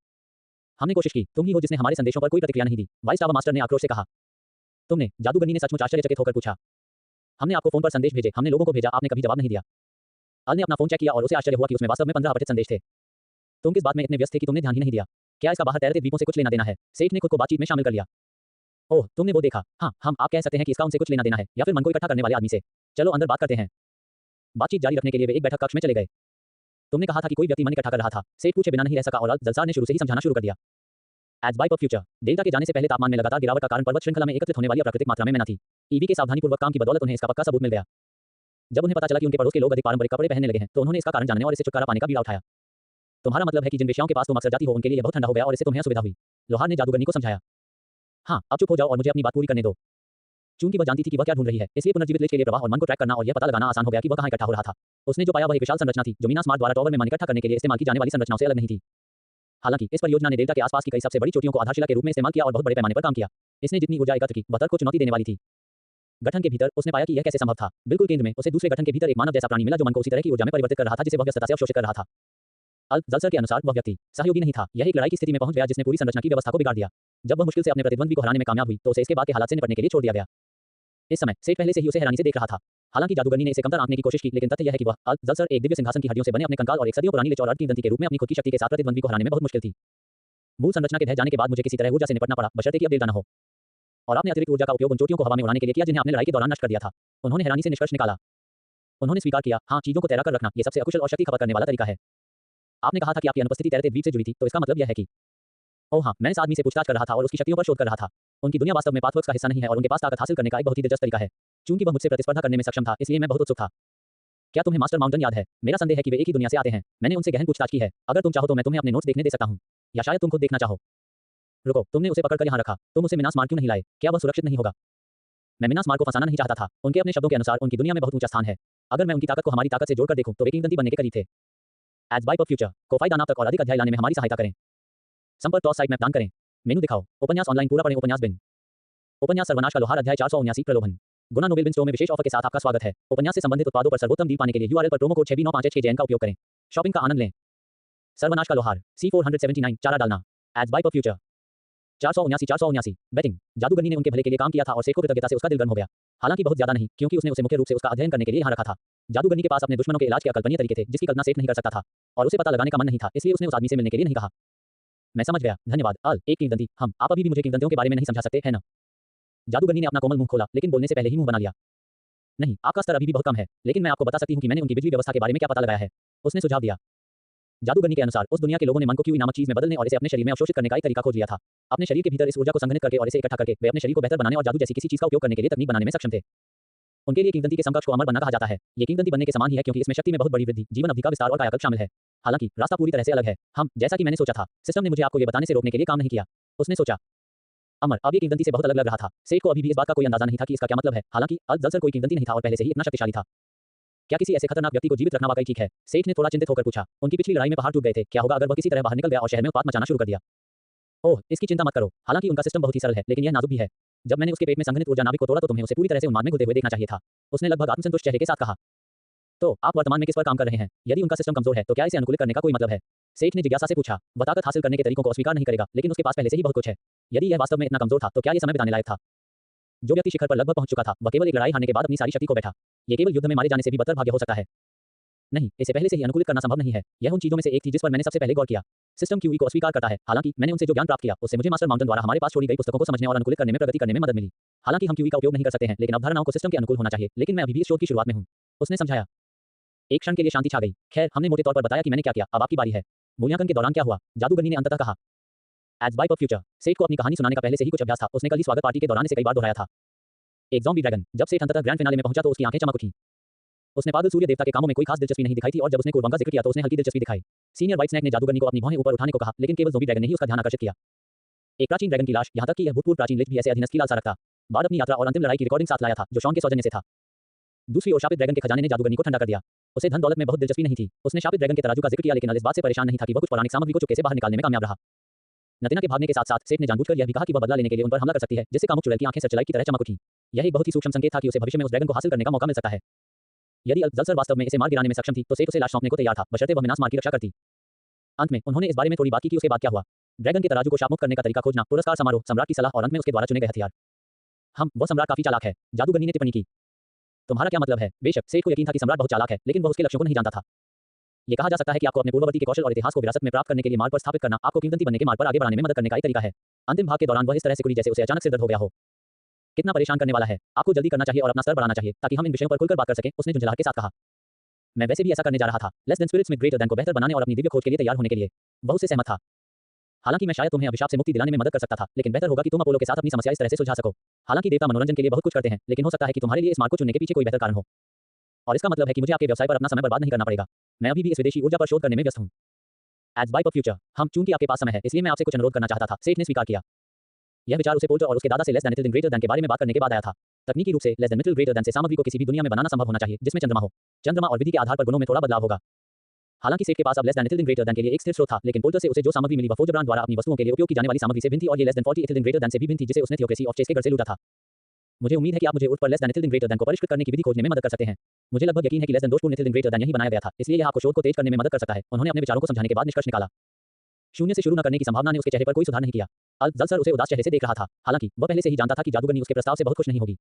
हमने कोशिश की, तुम ही हो जिसने हमारे संदेशों पर कोई प्रतिक्रिया नहीं दी, वाइस टावर मास्टर ने आक्रोश से कहा। तुमने? जादूगरनी ने सचमुच आश्चर्यचकित होकर पूछा। हमने आपको फोन पर संदेश भेजे, हमने लोगों को भेजा, आपने कभी जवाब नहीं दिया। अल ने अपना फोन चेक किया और उसे आश्चर्य हुआ कि उसमें वास्तव में 15 अपठित संदेश थे। तुम किस बात में इतने व्यस्त थे कि तुमने ध्यान ही नहीं दिया? क्या इसका बाहर तैरते द्वीपों से कुछ लेना देना है? सेठ ने खुद को बातचीत में शामिल कर लिया। ओह, तुमने वो देखा? हाँ, आप कह सकते हैं कि इसका उनसे कुछ लेना देना है, या फिर मन को इकट्ठा करने वाले आदमी से। चलो अंदर बात करते हैं। बातचीत जारी रखने के लिए वे एक बैठक कक्ष में चले गए। तुमने कहा था कि कोई व्यक्ति मन इकट्ठा कर रहा था। सेठ पूछे बिना नहीं रह सका और अल जलसार ने शुरू से ही समझाना शुरू कर दिया। एड्स बाय पर फ्यूचर। डेल्टा के जाने से पहले तापमान में लगातार गिरावट का कारण पर्वत श्रृंखला में एकत्रित होने वाली अप्राकृतिक मात्रा में मेना थी। ईवी के सावधानीपूर्वक काम की बदौलत उन्हें इसका पक्का सबूत मिल गया। जब उन्हें पता चला कि उनके पड़ोस के लोग अधिक पारंपरिक कपड़े पहनने लगे हैं, तो उन्होंने इसका कारण जानने और इसे छुटकारा पाने का बीड़ा उठाया। तुम्हारा मतलब है कि जिन विषयों के पास तुम अक्सर जाती हो उनके लिए यह बहुत ठंडा हो गया और इससे तुम्हें असुविधा हुई? लोहार ने जादूगरनी को समझाया। हाँ, अब चुप हो जाओ और मुझे अपनी बात पूरी करने दो। चूंकि वह जानती थी कि वह क्या ढूंढ रही है, इसलिए पुनर्जीवित लेज के लिए प्रवाह और मन को ट्रैक करना और यह पता लगाना आसान हो गया कि वह कहां इकट्ठा हो रहा था। उसने जो पाया वह एक विशाल संरचना थी जो मीनास मार्ग द्वारा टॉवर में मन इकट्ठा करने के लिए इस्तेमाल की जाने वाली संरचनाओं से अलग नहीं थी। हालांकि इस परियोजना ने डेल्टा के आसपास की कई सबसे बड़ी चोटियों को आधारशिला के रूप में इस्तेमाल किया और बहुत बड़े पैमाने पर काम किया। इसने जितनी ऊर्जा एकत्र की वह तर्क को चुनौती देने वाली थी। गठन के भीतर उसने पाया कि यह कैसे संभव था। बिल्कुल केंद्र में उसे दूसरे गठन के भीतर एक मानव जैसा प्राणी मिला जो मन को उसी तरह की ऊर्जा में परिवर्तित कर रहा था जिसे वह व्यस्तता से अवशोषित कर रहा था। अल जलसर के अनुसार वह व्यक्ति सहयोगी नहीं था, यह एक लड़ाई की स्थिति में पहुंच गया जिसने पूरी संरचना की व्यवस्था को बिगाड़ दिया। जब वह मुश्किल से अपने प्रतिद्वंद्वी को हराने में कामयाब हुई तो उसे इसके बाद के हालात से निपटने के लिए छोड़ दिया गया। इस समय सेठ पहले से ही उसे हैरानी से देख रहा था। हालांकि जादूगरनी ने इसे कमतर आंकने की कोशिश की, लेकिन तथ्य यह है कि वह अल जलसर एक दिव्य सिंहासन की हड्डियों से बने अपने कंकाल और एक सदियों पुरानी लिच और अर्ध की के रूप में अपनी खुद की शक्ति के साथ प्रतिद्वंद्वी को हराने में बहुत मुश्किल थी। मूल संरचना के ढह जाने के बाद मुझे किसी तरह ऊर्जा से निपटना पड़ा, बशर्ते कि अब डेल्टा न हो। और आपने अतिरिक्त ऊर्जा का उपयोग उन चोटियों को हवा में उड़ाने के लिए किया जिन्हें आपने लड़ाई के दौरान नष्ट कर दिया था। उन्होंने हैरानी से निष्कर्ष निकाला। उन्होंने स्वीकार किया, हाँ, चीजों को तैरा कर रखना यह सबसे अकुशल और शक्ति खपत करने वाला तरीका है। आपने कहा था कि आपकी अनुपस्थिति तैरते द्वीप से जुड़ी थी, तो इसका मतलब यह है कि ओह हाँ, मैं इस आदमी से पूछताछ कर रहा था और उसकी शक्तियों पर शोध कर रहा था। उनकी दुनिया वास्तव में पाथवर्क्स का हिस्सा नहीं है और उनके पास ताकत हासिल करने का एक बहुत ही दिलचस्प तरीका है। चूंकि वह मुझसे प्रतिस्पर्धा करने में सक्षम था, इसलिए मैं बहुत उत्सुक था। क्या तुम्हें मास्टर माउंटेन याद है? मेरा संदेह है कि वे एक ही दुनिया से आते हैं। मैंने उनसे गहन पूछताछ की है। अगर तुम चाहो तो मैं तुम्हें अपने नोट्स देखने दे सकता हूँ, या शायद तुम खुद देखना चाहो। रुको, तुमने उसे पकड़कर यहाँ रखा। तुम उसे मिनास मार्ग क्यों नहीं लाए? क्या वह सुरक्षित नहीं होगा? मैं मिनास मार्ग को फंसाना नहीं चाहता था। उनके अपने शब्दों के अनुसार उनकी दुनिया में बहुत ऊंचा स्थान है। अगर मैं उनकी ताकत को हमारी ताकत से जोड़कर देखूं तो वे किंवदंती बनने के करीब थे। एड्स बाय पर फ्यूचर को फायदा नाप तक और अधिक अध्याय लाने में हमारी सहायता करें। संपर्क टॉस साइट मैप दान करें। मेनू दिखाओ। उपन्यास ऑनलाइन पूरा पढ़ें। उपन्यास बिन। उपन्यास सर्वनाश का लोहार अध्याय 479 प्रलोभन। गुना नोबेल बिन स्टोर में विशेष ऑफर के साथ आपका स्वागत है। उपन्यास से संबंधित उत्पादों पर सर्वोत्तम डील पाने के लिए URL पर प्रोमो कोड 6B956JN का उपयोग करें। शॉपिंग का आनंद लें। सर्वनाश का लोहार C479 चारा डालना। एड्स बाय पर फ्यूचर। 479 बैटिंग। जादूगरनी ने उनके भले के लिए काम किया था और सेठ को कृतज्ञता से उसका दिल गर्म हो गया। हालांकि बहुत ज्यादा नहीं, क्योंकि उसने उसे मुख्य रूप से उसका अध्ययन करने के लिए यहाँ रखा था। जादूगरनी के पास अपने दुश्मनों के इलाज के अकल्पनीय तरीके थे जिसकी कल्पना सेठ नहीं कर सकता था, और उसे पता लगाने का मन नहीं था, इसलिए उसने उस आदमी से मिलने के लिए नहीं कहा। मैं समझ गया, धन्यवाद। एक किंवदंती। आप अभी भी मुझे किंवदंतियों के बारे में नहीं समझा सकते, है ना? जादूगरनी ने अपना कोमल मुंह खोला, लेकिन बोलने से पहले ही मुंह बना लिया। नहीं, आपका स्तर अभी भी बहुत कम है, लेकिन मैं आपको बता सकती हूँ कि मैंने उनकी बिजली व्यवस्था के बारे में क्या पता लगाया है। उसने सुझाव दिया। जादूगरनी के अनुसार उस दुनिया के लोगों ने मन को क्यूई नामक चीज में बदलने और इसे अपने शरीर में अवशोषित करने का एक तरीका खोज लिया था। अपने शरीर के भीतर इस ऊर्जा को संघनित करके और इसे इकट्ठा करके वे अपने शरीर को बेहतर बनाने और जादू जैसी किसी चीज का उपयोग करने के लिए तकनीक बनाने में सक्षम थे। उनके लिए किंवदंती के समकक्ष को अमर बनना कहा जाता है। ये किंवदंती बनने के समान ही है, क्योंकि इसमें शक्ति में बहुत बड़ी वृद्धि, जीवन अवधि का विस्तार और कायाकल्प शामिल है। हालांकि रास्ता पूरी तरह से अलग है। जैसा कि मैंने सोचा था, सिस्टम ने मुझे आपको ये बताने से रोकने के लिए काम नहीं किया। उसने सोचा। अमर अब ये किंवदंती से बहुत अलग लग रहा था। सेठ को अभी भी इस बात का कोई अंदाजा नहीं था कि इसका क्या मतलब है। हालांकि अल-जलसर कोई किंवदंती नहीं था और पहले से ही इतना शक्तिशाली था। क्या किसी ऐसे खतरनाक व्यक्ति को जीवित रखना वाकई ठीक है? सेठ ने थोड़ा चिंतित होकर पूछा। उनकी पिछली लड़ाई में पहाड़ टूट गए थे, क्या होगा अगर वह किसी तरह बाहर निकल गया और शहर में उत्पात मचाना शुरू कर दिया? ओह, इसकी चिंता मत करो। हालांकि उनका सिस्टम बहुत ही सरल है, लेकिन यह नाजुक भी है। जब मैंने उसके पेट में संघनित ऊर्जा नाभिक को तोड़ा तो तुम्हें उसे पूरी तरह से उन्माद में घुलते हुए देखना चाहिए था। उसने लगभग आत्मसंतुष्ट चेहरे के साथ कहा। तो आप वर्तमान में किस पर काम कर रहे हैं? यदि उनका सिस्टम कमजोर है तो क्या इसे अनुकूलित करने का कोई मतलब है? सेठ ने जिज्ञासा से पूछा। वह ताकत हासिल करने के तरीकों को अस्वीकार नहीं करेगा, लेकिन उसके पास पहले से ही बहुत कुछ है। यदि यह वास्तव में इतना कमजोर था तो क्या यह समय बिताने लायक था? जो व्यक्ति शिखर पर लगभग पहुंच चुका था, वह केवल एक लड़ाई हारने के बाद अपनी सारी शक्ति को बैठा। ये केवल युद्ध में मारे जाने से भी बदतर भाग्य हो सकता है। नहीं, इसे पहले से ही अनुकूलित करना संभव नहीं है। यह उन चीजों में से एक थी जिस पर मैंने सबसे पहले गौर किया। सिस्टम क्यूई को अस्वीकार करता है। हालांकि मैंने उनसे जो ज्ञान प्राप्त किया उससे मुझे मास्टर माउंटेन द्वारा हमारे पास छोड़ी गई पुस्तकों को समझने और अनुकूलित करने में प्रगति करने में मदद मिली। हालांकि हम क्यूई का उपयोग नहीं कर सकते हैं, लेकिन अवधारणाओं को सिस्टम के अनुकूल होना चाहिए। लेकिन मैं अभी भी इस शोध की शुरुआत में हूं। उसने समझाया। एक क्षण के लिए शांति छा गई। खैर, हमने मोटे तौर पर बताया कि मैंने क्या किया, अब आपकी बारी है। मूल्यांकन के दौरान क्या हुआ? जादूगरनी ने अंततः कहा। Edge by of future. सेठ को अपनी कहानी सुनाने का पहले से ही कुछ अभ्यास था। उसने कल ही स्वागत पार्टी के दौरान इसे कई बार दोहराया था। एक ज़ॉम्बी ड्रैगन। जब सेठ अंततः ग्रैंड फिनाले में पहुंचा तो उसकी आंखें चमक उठी। उसने पागल सूर्य देवता के कामों में कोई खास दिलचस्पी नहीं दिखाई थी, और जब उसने कुर्बान का जिक्र किया तो उसने हल्की दिलचस्पी दिखाई। सीनियर व्हाइट स्नैक ने जादूगरनी को अपनी भौहें ऊपर उठाने को कहा, लेकिन केवल ज़ॉम्बी ड्रैगन ने ही उसका ध्यान आकर्षित किया। एक प्राचीन ड्रैगन की लाश, यहां तक कि यह भूतपूर्व प्राचीन लिच भी ऐसे अधीनस्थ की लालसा रखता। बाद अपनी यात्रा और अंतिम लड़ाई की रिकॉर्डिंग साथ लाया था, जो शॉन के सौजन्य से था। दूसरी ओर शापित ड्रैगन के खजाने ने जादूगरनी को ठंडा कर दिया। उसे धन दौलत में बहुत दिलचस्पी नहीं थी। उसने शापित ड्रैगन के तराजू का जिक्र किया, लेकिन इस बात से परेशान नहीं था कि वह कुछ पौराणिक सामग्री को चुपके से बाहर निकालने में कामयाब रहा। नतीना के भागने के साथ साथ सेठ ने जानबूझकर यह भी कहा कि वह बदला लेने के लिए उन पर हमला कर सकती है, जिससे कामुक चुड़ैल की आंखें सर्चलाइट की तरह चमक उठी। यह एक बहुत ही सूक्ष्म संकेत था कि उसे भविष्य में उस ड्रैगन को हासिल करने का मौका मिल सकता है। यदि अल-जलसर वास्तव में इसे मार गिराने में सक्षम थी तो सेठ उसे लाश सौंपने को तैयार था, बशर्ते वह मिनास मार की रक्षा करती। अंत में उन्होंने इस बारे में थोड़ी बात की कि उसके बाद क्या हुआ। ड्रैगन के तराजू को शापमुक्त करने का तरीका खोजना, पुरस्कार समारोह, सम्राट की सलाह और अंत में उसके द्वारा चुने गए हथियार। वह सम्राट काफी चालाक है, जादूगरनी ने टिप्पणी की। तुम्हारा क्या मतलब है? बेशक सेठ को यकीन था कि सम्राट बहुत चालाक है, लेकिन वह उसके लक्ष्यों को नहीं जानता था। ये कहा जा सकता है कि आपको अपने पूर्ववर्ती के कौशल और इतिहास को विरासत में प्राप्त करने के लिए मार्ग पर स्थापित करना आपको किंवदंती बनने के मार्ग पर आगे बढ़ाने में मदद करने का एक तरीका है। अंतिम भाग के दौरान वह इस तरह से कुड़ी जैसे उसे अचानक सिर दर्द हो गया हो। कितना परेशान करने वाला है। आपको जल्दी करना चाहिए और अपना स्तर बढ़ाना चाहिए ताकि हम इन विषयों पर खुलकर बात कर सकें, उसने झुंझलाहट के साथ कहा। मैं वैसे भी ऐसा करने जा रहा था। लेस देन स्पिरिट्स में ग्रेटर देन को बेहतर बनाने और अपनी दिव्य खोज के लिए तैयार होने के लिए। वह उससे सहमत था। हालांकि मैं शायद तुम्हें अभिशाप से मुक्ति दिलाने में मदद कर सकता था, लेकिन बेहतर होगा कि तुम अपोलो के साथ अपनी समस्या इस तरह से सुलझा सको। हालांकि देवता मनोरंजन के लिए बहुत कुछ करते हैं, लेकिन हो सकता है कि तुम्हारे लिए इस मार्ग को चुनने के पीछे कोई बेहतर कारण हो। और इसका मतलब है कि मुझे आपके व्यवसाय पर अपना समय बर्बाद नहीं करना पड़ेगा। मैं अभी भी इस विदेशी ऊर्जा पर शोध करने में व्यस्त हूं। Edge by of future. चूंकि आपके पास समय है, इसलिए मैं आपसे कुछ अनुरोध करना चाहता था। सेठ ने स्वीकार किया। यह विचार उसे पोल्टर और उसके दादा से less than little greater than के बारे में बात करने के बाद आया था। तकनीकी रूप से less than little greater than से सामग्री को किसी भी दुनिया में बनाना संभव होना चाहिए जिसमें चंद्रमा हो। चंद्रमा और विधि के आधार पर गुणों में थोड़ा बदलाव होगा। हालांकि सेठ के पास अब लेस देन ग्रेटर देन के लिए एक स्थिर स्रोत था, लेकिन पोल्टर से उसे जो सामग्री मिली वह फोर्ज ब्रांड द्वारा अपनी वस्तुओं के लिए उपयोग की जाने वाली सामग्री से भिन्न थी, और ये लेस देन 40 ग्रेटर देन से भी भिन्न थी, जिसे उसने थियोक्रेसी ऑफ चेस के घर से लूटा था। मुझे उम्मीद है कि आप मुझे उर्फ पर लेस देन ग्रेटर देन को परिष्कृत करने की विधि खोजने में मदद कर सकते हैं। मुझे लगभग यकीन है कि लेस देन दोषपूर्ण ग्रेटर देन यही बनाया गया था, इसलिए यह आपको शोध को तेज करने में मदद कर सकता है। उन्होंने अपने विचारों को समझाने के बाद निष्कर्ष निकाला। शून्य से शुरू न करने की संभावना ने उसके चेहरे पर कोई सुधार नहीं किया। अल-जलसर उसे उदास चेहरे से देख रहा था। हालांकि वह पहले से ही जानता था कि जादूगरनी उसके प्रस्ताव से बहुत खुश नहीं होगी।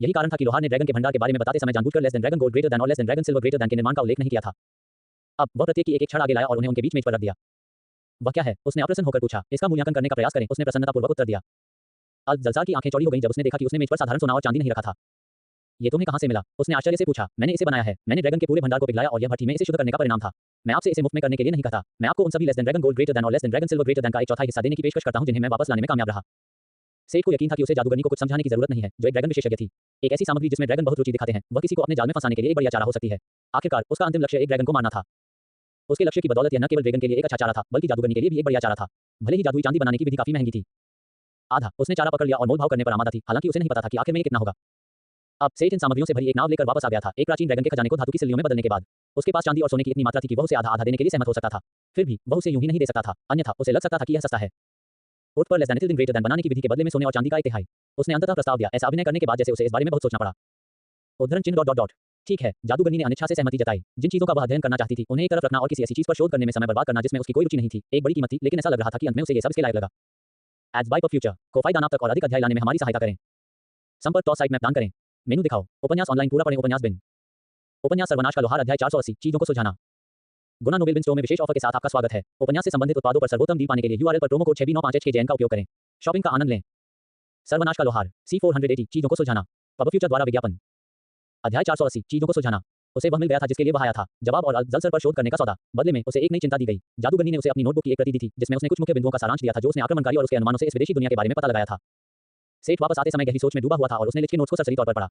यही कारण था कि लोहार ने ड्रैगन के भंडार के बारे में बताते समय जानबूझकर less than dragon gold greater than और less than dragon silver greater than के निर्माण का उल्लेख नहीं किया था। अब वह प्रत्येक की एक क्षण आगे लाया और उन्हें उनके बीच मेज पर रख दिया। वह क्या है? उसने अप्रसन्न होकर पूछा। इसका मूल्यांकन करने का प्रयास करें, उसने प्रसन्नतापूर्वक उत्तर दिया। अल-जलसर की आंखें चौड़ी हो गईं जब उसने देखा कि उसने मेज पर साधारण सोना और चांदी नहीं रखा था। ये तुम्हें कहां से मिला? उसने आश्चर्य से पूछा। मैंने इसे बनाया है। मैंने ड्रैगन के पूरे भंडार को पिघलाया और यह भट्टी में इसे शुद्ध करने का परिणाम था। मैं आपसे इसे मुफ्त में करने के लिए नहीं कहता। मैं आपको उन सभी less than dragon gold greater than और less than dragon silver greater than का एक चौथाई हिस्सा देने की पेशकश करता हूं जिन्हें मैं वापस लाने में कामयाब रहा। सेठ को यकीन था कि उसे जादूगरनी को कुछ समझाने की जरूरत नहीं है, जो एक ड्रैगन विशेषज्ञ थी। एक ऐसी सामग्री जिसमें ड्रैगन बहुत रुचि दिखाते हैं, वह किसी को अपने जाल में फंसाने के लिए एक बढ़िया चारा हो सकती है। आखिरकार उसका अंतिम लक्ष्य एक ड्रैगन को मारना था। उसके लक्ष्य की बदौलत यह न केवल ड्रैगन के लिए एक अच्छा चारा था, बल्कि जादूगरनी के लिए भी एक बढ़िया चारा था। भले ही जादुई चांदी बनाने की विधि काफी महंगी थी। आधा उसने चारा पकड़ लिया और मोलभाव करने पर आमादा थी। हालांकि उसे नहीं पता था कि आखिर में ये कितना होगा। अब सेठ इन सामग्रियों से भरी एक नाव लेकर वापस आ गया था, एक प्राचीन ड्रैगन के खजाने को धातु की सिल्लियों में बदलने के बाद। उसके पास चांदी और सोने की इतनी मात्रा थी कि वह उसे आधा आधा देने के लिए सहमत हो सकता था। फिर भी वह उसे यूं ही नहीं दे सकता था, अन्यथा उसे लग सकता था कि यह सस्ता है। उठ पर लेस देन ग्रेटर देन बनाने की विधि के बदले में सोने और चांदी का एक तिहाई। उसने अंततः प्रस्ताव दिया, ऐसा अभिनय करने के बाद जैसे उसे इस बारे में बहुत सोचना पड़ा। उद्धरण चिन्ह ... ठीक है, जादूगरनी ने अनिच्छा से सहमति जताई। जिन चीजों का वह अध्ययन करना चाहती थी उन्हें एक तरफ रखना और किसी ऐसी चीज पर शोध करने में समय बर्बाद करना जिसमें उसकी कोई रुचि नहीं थी, एक बड़ी कीमत थी, लेकिन ऐसा लग रहा था कि अंत में उसे ये सब इसके लायक लगा। एड्स बाय पर फ्यूचर को फायदा नाप तक और अधिक अध्याय लाने में हमारी सहायता करें। संपर्क टॉप साइट में दान करें। मेनू दिखाओ। उपन्यास ऑनलाइन पूरा पढ़ें। उपन्यास बिन। उपन्यास सर्वनाश का लोहार अध्याय 480 चीजों को सुलझाना। गुना नोबेल बिन स्टोर में विशेष ऑफर के साथ आपका स्वागत है। उपन्यास से संबंधित उत्पादों पर सर्वोत्तम डील पाने के लिए यूआरएल पर प्रोमो कोड 6B95HKJN का उपयोग करें। शॉपिंग का आनंद लें। सर्वनाश का लोहार C480 चीजों को सुलझाना। पब फ्यूचर द्वारा विज्ञापन। अध्याय 480 चीजों को सुलझाना। उसे वह मिल गया था जिसके लिए वह आया था, जवाब और जलसर पर शोध करने का सौदा। बदले में उसे एक नई चिंता दी गई। जादूगरनी ने उसे अपनी नोटबुक की एक प्रति दी थी जिसमें उसने कुछ मुख्य बिंदुओं का सारांश दिया था जो उसने आक्रमणकारी और उसके अनुमानों से इस विदेशी दुनिया के बारे में पता लगाया था। सेठ वापस आते समय गहरी सोच में डूबा हुआ था और उसने लिखे नोट्स को सरसरी तौर पर पढ़ा।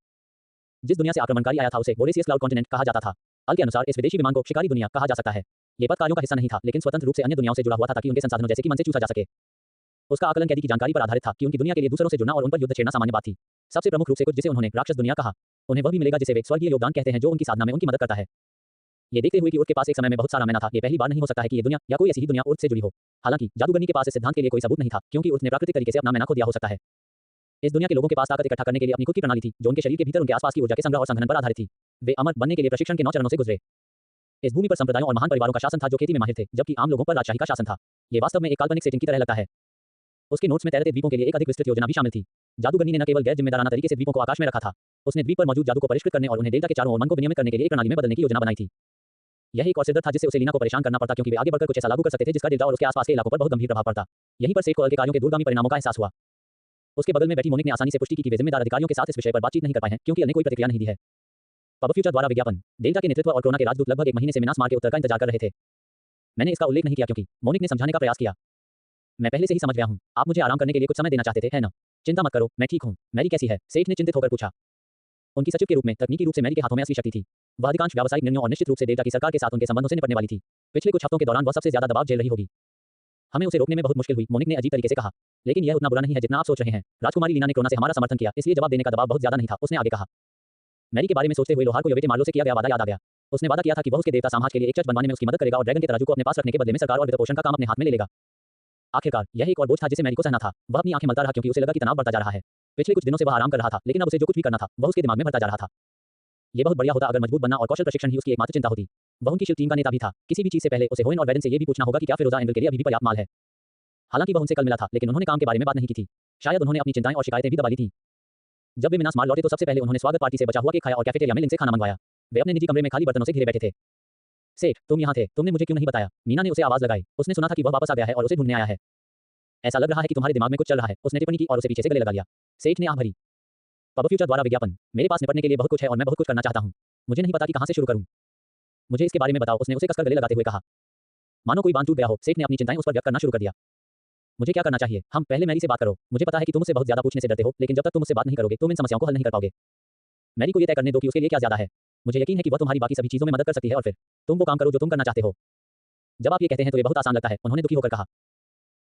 जिस दुनिया से आक्रमणकारी आया था उसे बोरेसियस क्लाउड कॉन्टिनेंट कहा जाता था। अल के अनुसार इस विदेशी विमान को शिकारी दुनिया कहा जा सकता है। ये पद कार्यों का हिस्सा नहीं था लेकिन स्वतंत्र रूप से अन्य दुनियाओं से जुड़ा हुआ था ताकि उनके संसाधनों जैसे कि मन से चूसा जा सके। उसका आकलन कैदी की जानकारी पर आधारित था कि उनकी दुनिया के लिए दूसरों से जुड़ना और उन पर युद्ध छेड़ना सामान्य बात थी। सबसे प्रमुख रूप से कुछ जिसे उन्होंने राक्षस दुनिया कहा। उन्हें वह भी मिलेगा जिसे वे स्वर्गीय योगदान कहते हैं जो उनकी साधना में उनकी मदद करता है। ये देखते हुए कि उर्थ के पास एक समय में बहुत सारा मैना था, ये पहली बार नहीं हो सकता है कि ये दुनिया या कोई ऐसी ही दुनिया उर्थ से जुड़ी हो। हालांकि जादूगरनी के पास इस सिद्धांत के लिए कोई सबूत नहीं था क्योंकि उर्थ ने प्राकृतिक तरीके से अपना मैना खो दिया हो सकता है। इस दुनिया के लोगों के पास ताकत इकट्ठा करने के लिए अपनी खुद की प्रणाली थी जो उनके शरीर के भीतर उनके आसपास की ऊर्जा के संग्रह और संघनन पर आधारित थी। वे अमर बनने के लिए प्रशिक्षण के 9 चरणों से गुजरे। इस भूमि पर संप्रदायों और महान परिवारों का शासन था जो खेती में माहिर थे, जबकि आम लोगों पर राजशाही का शासन था। ये वास्तव में एक काल्पनिक सेटिंग की तरह लगता है। उसके नोट्स में तैरते द्वीपों के लिए एक अधिक विस्तृत योजना भी शामिल थी। जादूगरनी ने न केवल गैर जिम्मेदाराना तरीके से द्वीपों को आकाश में रखा था, उसने द्वीप पर मौजूद जादू को परिष्कृत करने और उन्हें डेल्टा के चारों ओर मन को विनियमित करने के लिए एक प्रणाली में बदलने की योजना बनाई थी। यही एक और सिरदर्द था जिससे उसे लीना को परेशान करना पड़ता क्योंकि वे आगे बढ़कर कुछ ऐसा लागू कर सकते थे जिसका डेल्टा और उसके आसपास के इलाकों पर बहुत गंभीर प्रभाव पड़ता। यहीं पर सेठ को अल के कार्यों के दूरगामी परिणामों का एहसास हुआ। उसके बगल में बैठी मोनिक ने आसानी से पुष्टि की कि वे जिम्मेदार अधिकारियों के साथ इस विषय पर बातचीत नहीं कर पाए हैं क्योंकि उन्हें कोई प्रतिक्रिया नहीं दी है। पब फ्यूचर द्वारा विज्ञापन। डेल्टा के नेतृत्व और कोरोना के राजदूत लगभग एक महीने से मिनास मार के उत्तर का इंतजार कर रहे थे। मैंने इसका उल्लेख नहीं किया क्योंकि मोनिक ने समझाने का प्रयास किया। मैं पहले से ही समझ गया हूं। आप मुझे आराम करने के लिए कुछ समय देना चाहते थे, है ना? चिंता मत करो, मैं ठीक हूं। मैरी कैसी है? सेठ ने चिंतित होकर पूछा। उनकी सचिव के रूप में तकनीकी रूप से मैरी के हाथों में असली शक्ति थी। वह अधिकांश व्यावसायिक निर्णयों और निश्चित रूप से डेल्टा की सरकार के साथ उनके संबंधों से निपटने वाली थी। पिछले कुछ हफ्तों के दौरान वह सबसे ज्यादा दबाव झेल रही होगी। हमें उसे रोकने में बहुत मुश्किल हुई, मोनिक ने अजीब तरीके से कहा। लेकिन यह उतना बुरा नहीं है जितना आप सोच रहे हैं। राजकुमारी लीना ने कोरोना से हमारा समर्थन किया, इसलिए जवाब देने का दबाव बहुत ज्यादा नहीं था। उसने आगे कहा। मैरी के बारे में सोचते हुए लोहार को यवेटे मार्लो से किया गया वादा याद आ गया। उसने वादा किया था कि वह उसके देवता समाज के लिए एक चर्च बनवाने में उसकी मदद करेगा और ड्रैगन के तराजू को अपने पास रखने के बदले में सरकार और वित्त पोषण का काम अपने हाथ में ले लेगा। आखिरकार यह एक और बोझ था जिसे मैरी को सहना था। वह अपनी आंखें मलता रहा क्योंकि उसे लगा कि तनाव बढ़ता जा रहा है। पिछले कुछ दिनों से वह आराम कर रहा था लेकिन अब उसे जो कुछ भी करना था वह उसके दिमाग में भरता जा रहा था। यह बहुत बढ़िया होता अगर मजबूत बनना और कौशल प्रशिक्षण ही उसकी एकमात्र चिंता होती। वह उनकी शिल्प टीम का नेता भी था। किसी भी चीज से पहले उसे होइन और वेडन से यह भी पूछना होगा कि क्या फिरोजा एंगल के लिए अभी भी पर्याप्त माल है। हालांकि वह उनसे कल मिला था लेकिन उन्होंने काम के बारे में बात नहीं की थी। शायद उन्होंने अपनी चिंताएं और शिकायतें भी दबा ली थी। जब वे मिनास मार लौटे तो सबसे पहले उन्होंने स्वागत पार्टी से बचा हुआ केक खाया और कैफेटेरिया में लिंक से खाना मंगवाया। वे अपने निजी कमरे में खाली बर्तनों से घिरे बैठे थे। सेठ, तुम यहाँ थे, तुमने मुझे क्यों नहीं बताया? मीना ने उसे आवाज लगाई। उसने सुना था कि वह वापस आ गया है और उसे ढूंढने आया है। ऐसा लग रहा है कि तुम्हारे दिमाग में कुछ चल रहा है, उसने टिप्पणी की और उसे पीछे से गले लगा लिया। सेठ ने आह भरी। पब फ्यूचर द्वारा विज्ञापन। मेरे पास निपटने के लिए बहुत कुछ है और मैं बहुत कुछ करना चाहता हूँ। मुझे नहीं पता कि कहाँ से शुरू करूँ। मुझे इसके बारे में बताओ, उसने उसे कसकर गले लगाते हुए कहा। मानो कोई बांध टूट गया हो, सेठ ने अपनी चिंताएं उस पर व्यक्त करना शुरू कर दिया। मुझे क्या करना चाहिए? हम पहले मैरी से बात करो। मुझे पता है कि तुम मुझसे बहुत ज्यादा पूछने से डरते हो, लेकिन जब तक तुम मुझसे बात नहीं करोगे तुम इन समस्याओं को हल नहीं कर पाओगे। मैरी को यह तय करने दो कि उसके लिए क्या ज्यादा है। मुझे यकीन है कि वह तुम्हारी बाकी सभी चीजों में मदद कर सकती है और फिर तुम वो काम करो जो तुम करना चाहते हो। जब आप ये कहते हैं तो ये बहुत आसान लगता है, उन्होंने दुखी होकर कहा।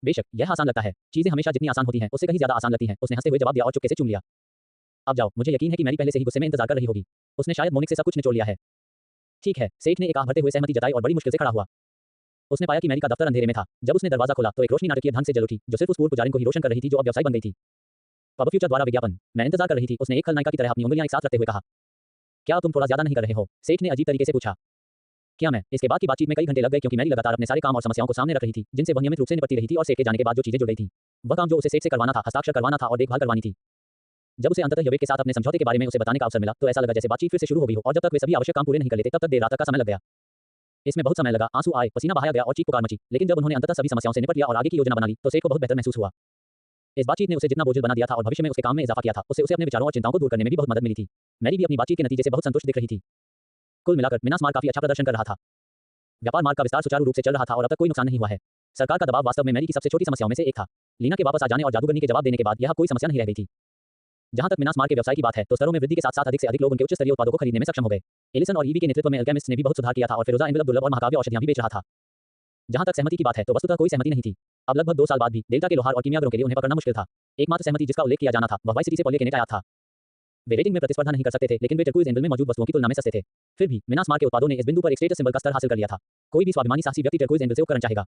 बेशक यह आसान लगता है, चीजें हमेशा जितनी आसान होती हैं उससे कहीं ज्यादा आसान लगती हैं, उसने हंसते हुए जवाब दिया और चुपके से चूम लिया। अब जाओ, मुझे यकीन है कि मैरी पहले से ही गुस्से में इंतजार कर रही होगी। उसने शायद मोनिक से सब कुछ निचोड़ लिया है। ठीक है, सेठ ने एक आह भरते हुए सहमति जताई और बड़ी मुश्किल से खड़ा हुआ। उसने पाया कि मैरी का दफ्तर अंधेरे में था। जब उसने दरवाजा खोला तो एक रोशनी नाटकीय ढंग से जल उठी जो सिर्फ उस पूर्व पुजारिन को ही रोशन कर रही थी जो अब व्यवसायी बन गई थी। पब फ्यूचर द्वारा विज्ञापन। मैं इंतजार कर रही थी, उसने एक खलनायिका की तरह अपनी उंगलियां एक साथ रखते हुए कहा। क्या तुम थोड़ा ज्यादा नहीं कर रहे हो? सेठ ने अजीब तरीके से पूछा। क्या मैं? इसके बाद की बातचीत में कई घंटे लग गए क्योंकि मैरी लगातार अपने सारे काम और समस्याओं को सामने रख रही थी जिनसे वह नियमित रूप से निपटती रही थी और सेठ के जाने के बाद जो चीजें जुड़ गई थी वह काम जो उसे सेठ से करवाना था, हस्ताक्षर करवाना था और देखभाल करवानी थी। जब उसे अंततः यवेट के साथ अपने समझौते के बारे में उसे बताने का अवसर मिला तो ऐसा लगा जैसे बातचीत फिर से शुरू हो गई हो और जब तक वे सभी आवश्यक काम पूरे नहीं कर लेते तब तक देर रात तक का समय लग गया। इसमें बहुत समय लगा, आंसू आए, पसीना बहाया गया और चीख पुकार मची, लेकिन जब उन्होंने अंततः सभी समस्याओं से निपट लिया और आगे की योजना बना ली तो सेठ को बहुत बेहतर महसूस हुआ। इस बातचीत ने उसे जितना बोझिल बना दिया था और भविष्य में उसके काम में इजाफा किया था, उससे उसे अपने विचारों और चिंताओं को दूर करने में भी बहुत मदद मिली थी। मैरी भी अपनी बातचीत के नतीजे से बहुत संतुष्ट दिख रही थी। कुल मिलाकर मिनास मार्ग काफी अच्छा प्रदर्शन कर रहा था। व्यापार मार्ग का विस्तार सुचारू रूप से चल रहा था और अब तक कोई नुकसान नहीं हुआ है। सरकार का दबाव वास्तव में मैरी की सबसे छोटी समस्याओं में से एक था। लीना के वापस आ जाने और जादूगरनी के जवाब देने के बाद यह कोई समस्या नहीं रह गई थी। जहां तक मिनास मार्ग के व्यवसाय की बात है तो स्तरों में वृद्धि के साथ साथ अधिक से अधिक लोग उनके उच्च स्तरीय उत्पादों को खरीदने में सक्षम हो गए। एलिसन और ईवी के नेतृत्व में अल्केमिस्ट्स ने भी बहुत सुधार किया था और फिरोजा एंगल दुर्लभ और महाकाव्य औषधियां भी बेच रहा था। जहां तक सहमति की बात है तो वस्तुतः कोई सहमति नहीं थी। अब लगभग 2 साल बाद भी डेल्टा के लोहार और कीमियागरों के लिए उन्हें पकड़ना मुश्किल था। एकमात्र सहमति जिसका उल्लेख किया जाना था वह वाई सिटी से पॉली केनेट आया था। वे रेटिंग में प्रतिस्पर्धा नहीं कर सकते थे लेकिन वे टर्कुइज एंगल में मौजूद वस्तुओं की तुलना में सस्ते थे। फिर भी मिनास मार्ग के उत्पादों ने इस बिंदु पर एक स्टेटस सिंबल का स्तर हासिल कर लिया था। कोई भी स्वाभिमानी साहसी व्यक्ति टर्कुइज एंगल से उपकरण चाहेगा।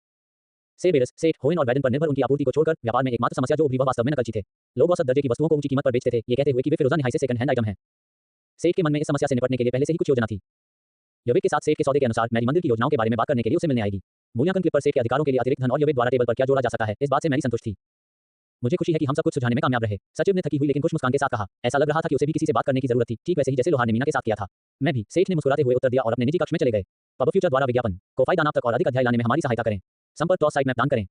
सेबेरस, सेठ, होइन और वैडन पर निर्भर उनकी आपूर्ति को छोड़कर व्यापार में एकमात्र समस्या जो उभरी वह वास्तव में नकलची थे। लोग औसत दर्जे की वस्तुओं को ऊंची कीमत पर बेचते थे, ये कहते हुए कि वे फिरोजा निहाई से सेकंड हैंड आइटम हैं। सेठ के मन में इस समस्या से निपटने के लिए पहले से ही कुछ योजना थी। यवेट के साथ सेठ के सौदे के अनुसार मैरी मंदिर की योजनाओं के बारे में बात करने के लिए उसे मिलने आएगी। मूल्यांकन क्लिप पर सेठ के अधिकारों के लिए अतिरिक्त धन और यवेट द्वारा टेबल पर क्या जोड़ा जा सकता है, इस बात से मैरी संतुष्ट थी। मुझे खुशी है कि हम सब कुछ सुझाने में कामयाब रहे। सचिव ने थकी हुई लेकिन खुश मुस्कान के साथ कहा, ऐसा लग रहा था कि उसे भी किसी से बात करने की जरूरत थी, ठीक वैसे ही जैसे लोहार ने मीना के साथ किया था। मैं भी, सेठ ने मुस्कुराते हुए उत्तर दिया और अपने निजी कक्ष में चले गए। पब फ्यूचर द्वारा विज्ञापन, कोफाई दानाब तक और अधिक अध्याय लाने में हमारी सहायता करें। संपर्क टॉस साइट मैप दान करें।